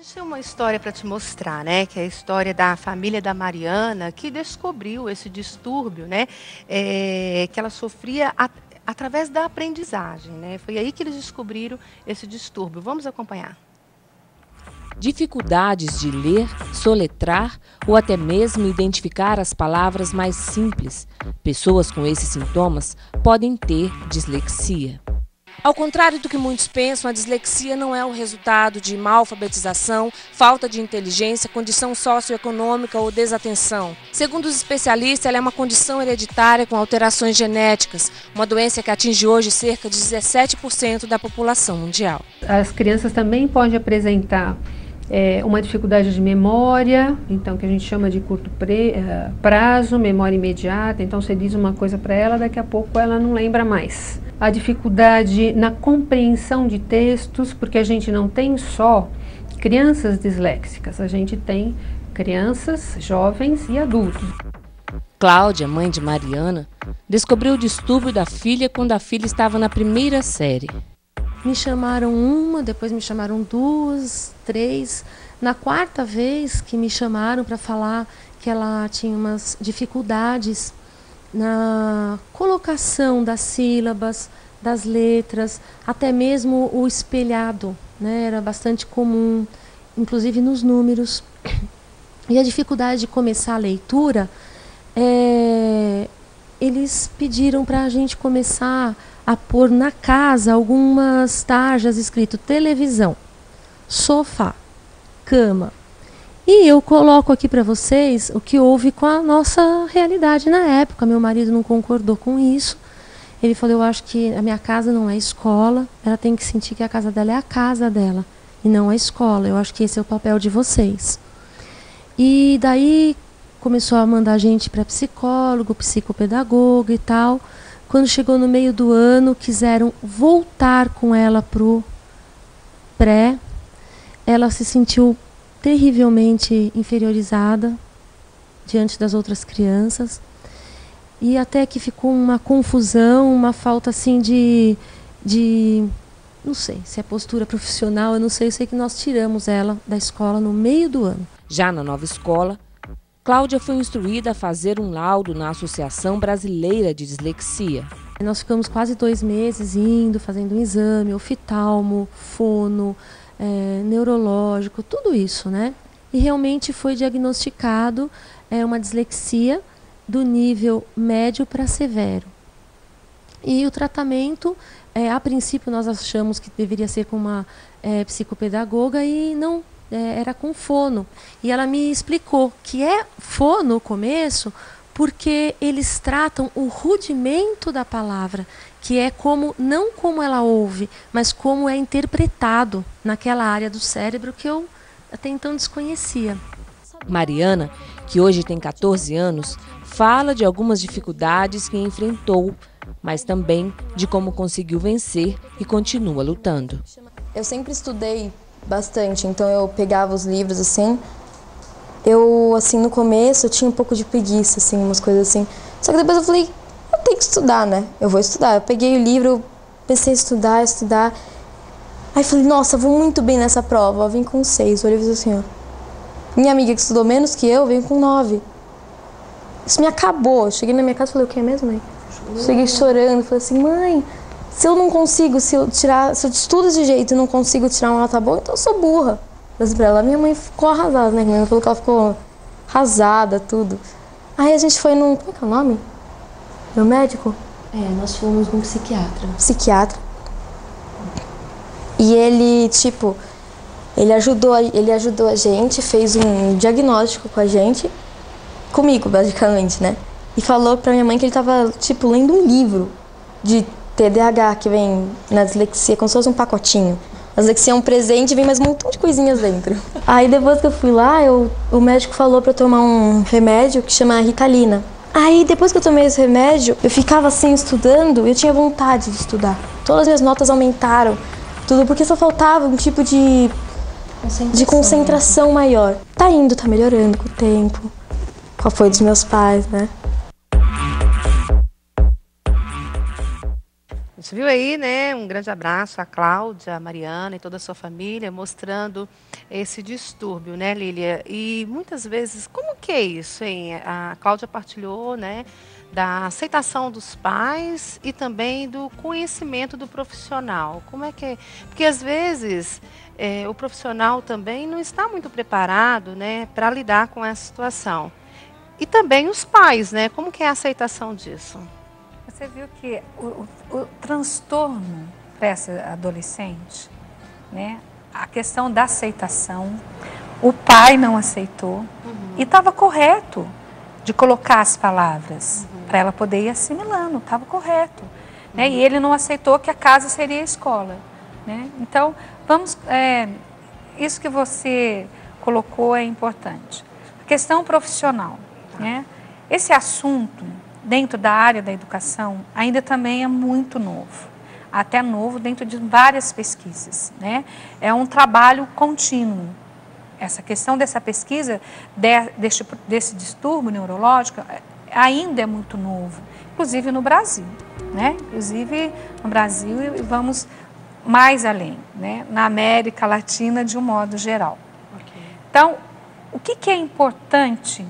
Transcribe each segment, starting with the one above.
Deixa eu uma história para te mostrar, né? Que é a história da família da Mariana, que descobriu esse distúrbio, né? Que ela sofria através da aprendizagem, né? Foi aí que eles descobriram esse distúrbio. Vamos acompanhar. Dificuldades de ler, soletrar ou até mesmo identificar as palavras mais simples. Pessoas com esses sintomas podem ter dislexia. Ao contrário do que muitos pensam, a dislexia não é o resultado de má alfabetização, falta de inteligência, condição socioeconômica ou desatenção. Segundo os especialistas, ela é uma condição hereditária com alterações genéticas, uma doença que atinge hoje cerca de 17% da população mundial. As crianças também podem apresentar uma dificuldade de memória, então que a gente chama de curto prazo, memória imediata. Então você diz uma coisa para ela, daqui a pouco ela não lembra mais. A dificuldade na compreensão de textos, porque a gente não tem só crianças disléxicas, a gente tem crianças, jovens e adultos. Cláudia, mãe de Mariana, descobriu o distúrbio da filha quando a filha estava na primeira série. Me chamaram uma, depois me chamaram duas, três. Na quarta vez que me chamaram para falar que ela tinha umas dificuldades na colocação das sílabas, das letras, até mesmo o espelhado, né? Era bastante comum, inclusive nos números. E a dificuldade de começar a leitura, eles pediram para a gente começar a pôr na casa algumas tarjas escrito televisão, sofá, cama. E eu coloco aqui para vocês o que houve com a nossa realidade na época. Meu marido não concordou com isso. Ele falou, eu acho que a minha casa não é escola, ela tem que sentir que a casa dela é a casa dela e não a escola. Eu acho que esse é o papel de vocês. E daí começou a mandar a gente para psicólogo, psicopedagoga e tal. Quando chegou no meio do ano, quiseram voltar com ela pro pré. Ela se sentiu terrivelmente inferiorizada diante das outras crianças. E até que ficou uma confusão, uma falta assim de não sei se é postura profissional, eu não sei, eu sei que nós tiramos ela da escola no meio do ano. Já na nova escola, Cláudia foi instruída a fazer um laudo na Associação Brasileira de Dislexia. Nós ficamos quase 2 meses indo, fazendo um exame, oftalmo, fono, neurológico, tudo isso, né? E realmente foi diagnosticado uma dislexia do nível médio para severo. E o tratamento, a princípio nós achamos que deveria ser com uma psicopedagoga e não, era com fono. E ela me explicou que é fono no começo porque eles tratam o rudimento da palavra, que é como, não como ela ouve, mas como é interpretado naquela área do cérebro que eu até então desconhecia. Mariana, que hoje tem 14 anos, fala de algumas dificuldades que enfrentou, mas também de como conseguiu vencer e continua lutando. Eu sempre estudei bastante, então eu pegava os livros assim. Eu, assim, no começo eu tinha um pouco de preguiça, assim, umas coisas assim. Só que depois eu falei, eu tenho que estudar, né? Eu vou estudar. Eu peguei o livro, eu comecei a estudar. Aí falei, nossa, eu vou muito bem nessa prova. Eu vim com 6, eu olhei e fiz assim, ó. Minha amiga que estudou menos que eu, veio com 9. Isso me acabou. Eu cheguei na minha casa e falei, o que é mesmo, mãe? Cheguei chorando, falei assim, mãe, se eu não consigo, se eu estudo desse jeito e não consigo tirar uma nota boa, então eu sou burra. Mas pra ela, minha mãe ficou arrasada, né? Minha mãe falou que ela ficou arrasada, tudo. Aí a gente foi num, como é que é o nome? Meu médico? Nós fomos num psiquiatra. Psiquiatra. E ele, tipo, ele ajudou a gente, fez um diagnóstico com a gente, comigo, basicamente, né? E falou pra minha mãe que ele tava, tipo, lendo um livro de TDAH, que vem na dislexia, como se fosse um pacotinho. A dislexia é um presente e vem mais um montão de coisinhas dentro. Aí depois que eu fui lá, o médico falou pra eu tomar um remédio que chama Ritalina. Aí depois que eu tomei esse remédio, eu ficava assim estudando e eu tinha vontade de estudar. Todas as minhas notas aumentaram, tudo porque só faltava um tipo de concentração maior. Tá indo, tá melhorando com o tempo, com o apoio dos meus pais, né? Você viu aí, né? Um grande abraço à Cláudia, à Mariana e toda a sua família, mostrando esse distúrbio, né, Lília? E muitas vezes, como que é isso, hein? A Cláudia partilhou, né, da aceitação dos pais e também do conhecimento do profissional. Como é que é? Porque às vezes o profissional também não está muito preparado, né, para lidar com essa situação. E também os pais, né? Como que é a aceitação disso? Você viu que o transtorno para essa adolescente, né? A questão da aceitação, o pai não aceitou e estava correto de colocar as palavras para ela poder ir assimilando, estava correto. Né? E ele não aceitou que a casa seria a escola. Né? Então, vamos, isso que você colocou é importante. A questão profissional. Né? Esse assunto, dentro da área da educação, ainda também é muito novo. Até novo dentro de várias pesquisas. Né? É um trabalho contínuo. Essa questão dessa pesquisa, desse distúrbio neurológico, ainda é muito novo, inclusive no Brasil. Né? Inclusive no Brasil, e vamos mais além, né? Na América Latina de um modo geral. Okay. Então, o que é importante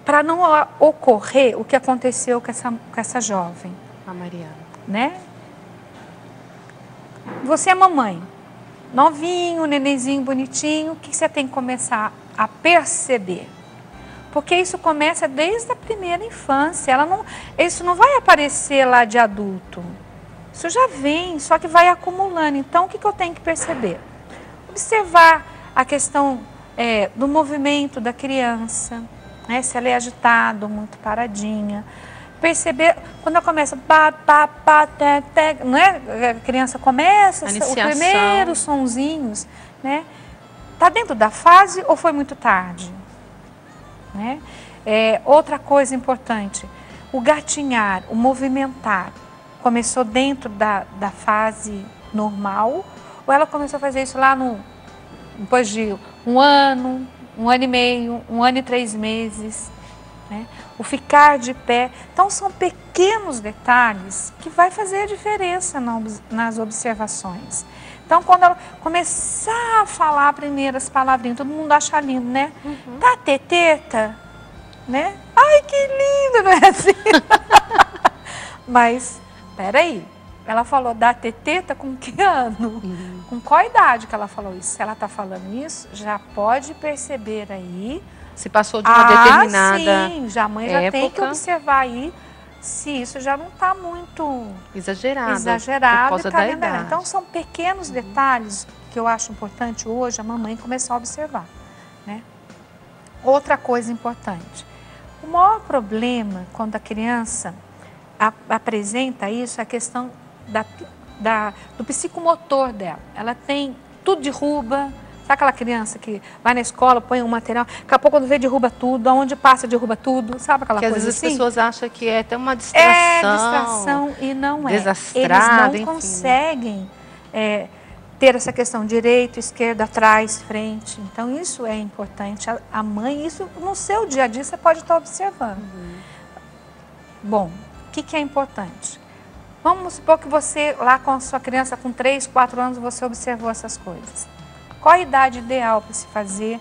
para não ocorrer o que aconteceu com essa jovem? A Mariana. Né? Você é mamãe, novinho, nenenzinho bonitinho, o que você tem que começar a perceber? Porque isso começa desde a primeira infância. Isso não vai aparecer lá de adulto. Isso já vem, só que vai acumulando. Então, o que eu tenho que perceber? Observar a questão do movimento da criança, né? Se ela é agitada, muito paradinha. Perceber, quando ela começa, né? A criança começa, os primeiros sonzinhos, né? Tá dentro da fase ou foi muito tarde? Né? Outra coisa importante, o gatinhar, o movimentar, começou dentro da fase normal ou ela começou a fazer isso lá depois de um ano e meio, 1 ano e 3 meses? Né? O ficar de pé. Então, são pequenos detalhes que vai fazer a diferença nas observações. Então, quando ela começar a falar primeiras palavrinhas, todo mundo acha lindo, né? Tá teteta, né? Ai, que lindo, não é assim? Mas, peraí, ela falou da teteta com que ano? Com qual idade que ela falou isso? Se ela tá falando isso, já pode perceber aí. Se passou de uma determinada sim, a mãe já tem que observar aí se isso já não está muito exagerado por causa da idade. Então, são pequenos detalhes que eu acho importante hoje a mamãe começar a observar. Né? Outra coisa importante, o maior problema quando a criança apresenta isso é a questão do psicomotor dela. Ela tem tudo derruba. Sabe aquela criança que vai na escola, põe um material, daqui a pouco quando vê derruba tudo, aonde passa derruba tudo, sabe aquela coisa assim? Às vezes as pessoas acham que é até uma distração. É distração e não é. Desastrada, eles não conseguem ter essa questão direito, esquerda, atrás, frente. Então isso é importante. A mãe, isso no seu dia a dia você pode estar observando. Bom, o que é importante? Vamos supor que você, lá com a sua criança com 3, 4 anos, você observou essas coisas. Qual a idade ideal para se fazer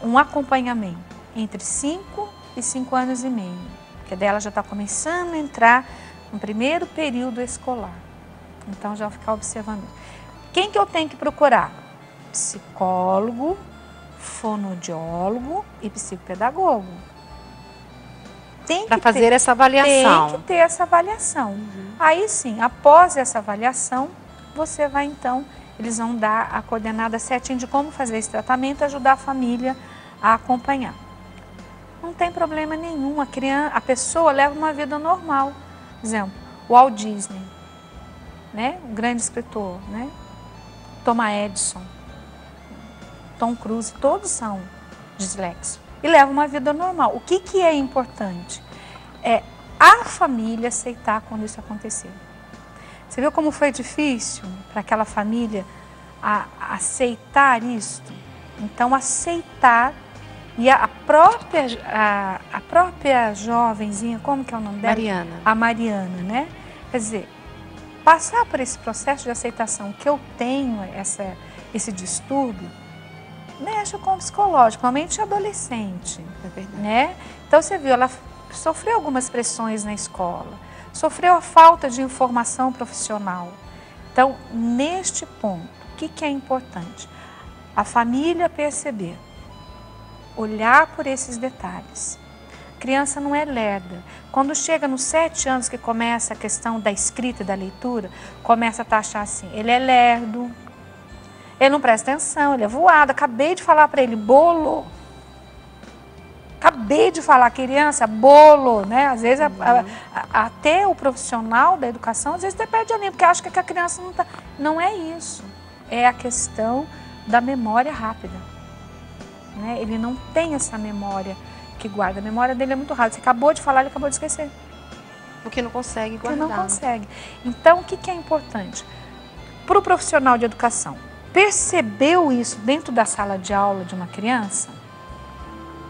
um acompanhamento? Entre 5 e 5 anos e meio. Porque dela já está começando a entrar no primeiro período escolar. Então já vou ficar observando. Quem que eu tenho que procurar? Psicólogo, fonoaudiólogo e psicopedagogo. Para fazer essa avaliação. Tem que ter essa avaliação. Aí sim, após essa avaliação, você vai então... Eles vão dar a coordenada certinha de como fazer esse tratamento e ajudar a família a acompanhar. Não tem problema nenhum, a pessoa leva uma vida normal. Por exemplo, o Walt Disney, né? Um grande escritor, né? Thomas Edison, Tom Cruise, todos são disléxicos e levam uma vida normal. O que é importante? É a família aceitar quando isso acontecer. Você viu como foi difícil para aquela família aceitar isso? Então, aceitar e a própria jovenzinha, como que é o nome dela? Mariana. A Mariana, né? Quer dizer, passar por esse processo de aceitação que eu tenho esse distúrbio, mexe com o psicológico, principalmente adolescente, né? Então você viu, ela sofreu algumas pressões na escola, sofreu a falta de informação profissional. Então, neste ponto, o que é importante? A família perceber, olhar por esses detalhes. A criança não é lerda. Quando chega nos 7 anos que começa a questão da escrita e da leitura, começa a taxar assim, ele é lerdo, ele não presta atenção, ele é voado, acabei de falar para ele, bolo. Acabei de falar, criança, bolo, né? Às vezes, até o profissional da educação, às vezes até perde a linha, porque acha que a criança não está... Não é isso. É a questão da memória rápida. Né? Ele não tem essa memória que guarda. A memória dele é muito rápida. Você acabou de falar, ele acabou de esquecer. Porque não consegue guardar. Porque não consegue. Então, o que é importante? Para o profissional de educação, percebeu isso dentro da sala de aula de uma criança?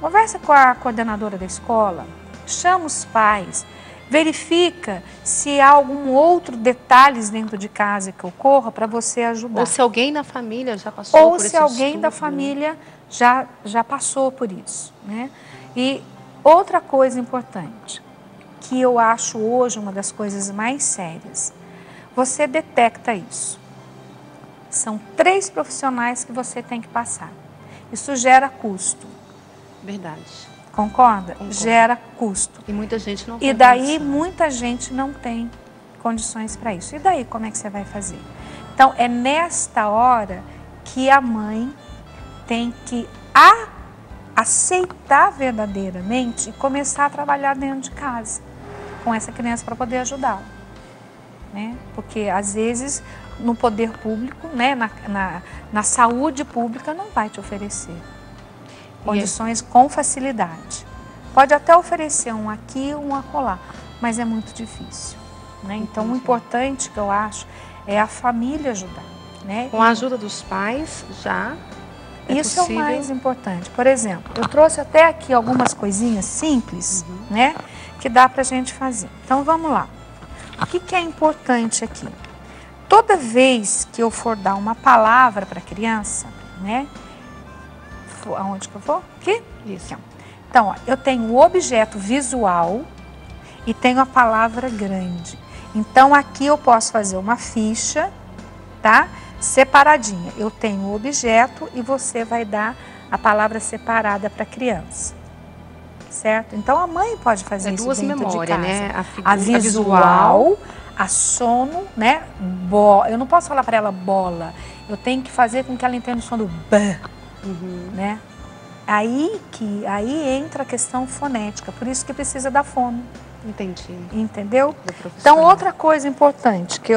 Conversa com a coordenadora da escola, chama os pais, verifica se há algum outro detalhes dentro de casa que ocorra para você ajudar. Ou se alguém na família já passou por esse Ou se alguém da família já passou por isso, né? E outra coisa importante, que eu acho hoje uma das coisas mais sérias, você detecta isso. São 3 profissionais que você tem que passar. Isso gera custo. Verdade. Concorda? Concordo. Gera custo. E muita gente não tem. E daí condição. muita gente não tem condições para isso. E daí como é que você vai fazer? Então é nesta hora que a mãe tem que aceitar verdadeiramente e começar a trabalhar dentro de casa com essa criança para poder ajudá-la. Né? Porque às vezes no poder público, né, na saúde pública não vai te oferecer condições com facilidade. Pode até oferecer um aqui, um acolá, mas é muito difícil. Né? Então, o importante que eu acho é a família ajudar. Né? Com a ajuda dos pais, já isso possível. É o mais importante. Por exemplo, eu trouxe até aqui algumas coisinhas simples, né, que dá para a gente fazer. Então, vamos lá. O que é importante aqui? Toda vez que eu for dar uma palavra para a criança, né, aonde que eu vou? Aqui? Isso. Então, ó, eu tenho o objeto visual e tenho a palavra grande. Então, aqui eu posso fazer uma ficha, tá? Separadinha. Eu tenho o objeto e você vai dar a palavra separada para a criança. Certo? Então, a mãe pode fazer isso dentro de casa. Né? A visual, a sono, né? Eu não posso falar para ela bola. Eu tenho que fazer com que ela entenda o som do b. Né? Aí entra a questão fonética, por isso que precisa da fono. Entendi. Entendeu? Então, outra coisa importante, que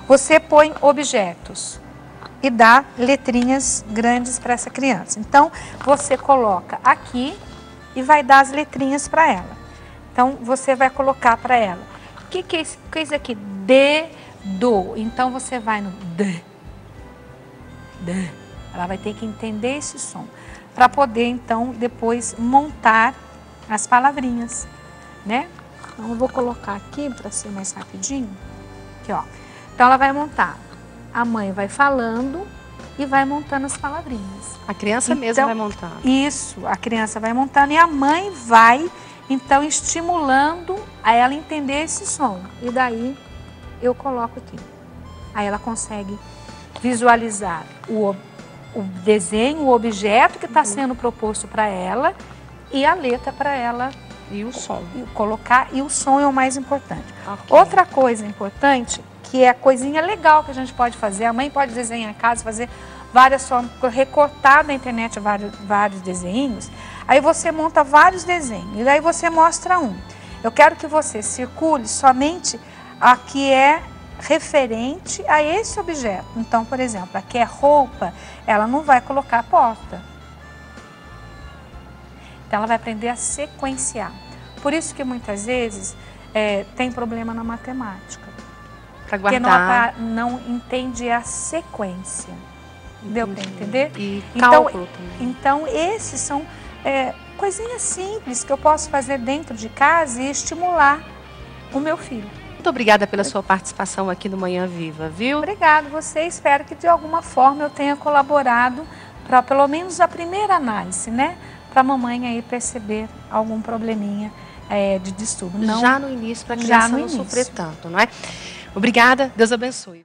você põe objetos e dá letrinhas grandes para essa criança. Então, você coloca aqui e vai dar as letrinhas para ela. Então, você vai colocar para ela. O que é isso aqui? D-do. Então, você vai no D. D. Ela vai ter que entender esse som para poder, então, depois montar as palavrinhas, né? Então, eu vou colocar aqui para ser mais rapidinho. Aqui, ó. Então, ela vai montar. A mãe vai falando e vai montando as palavrinhas. A criança mesmo vai montando. Isso, a criança vai montando e a mãe vai, então, estimulando a ela entender esse som. E daí, eu coloco aqui. Aí ela consegue visualizar o desenho, o objeto que está sendo proposto para ela e a letra para ela. E o som. Colocar, e o som é o mais importante. Okay. Outra coisa importante, que é a coisinha legal que a gente pode fazer, a mãe pode desenhar em casa, fazer várias formas, recortar na internet vários desenhos, aí você monta vários desenhos, e daí você mostra um. Eu quero que você circule somente a que é referente a esse objeto. Então, por exemplo, aqui é roupa, ela não vai colocar a porta. Então, ela vai aprender a sequenciar. Por isso que muitas vezes tem problema na matemática. Porque não entende a sequência. Deu para entender? E cálculo também. Então, esses são coisinhas simples que eu posso fazer dentro de casa e estimular o meu filho. Muito obrigada pela sua participação aqui no Manhã Viva, viu? Obrigado você, espero que de alguma forma eu tenha colaborado para pelo menos a primeira análise, né? Para a mamãe aí perceber algum probleminha de distúrbio. Não, já no início, para a criança não sofrer tanto, não é? Obrigada, Deus abençoe.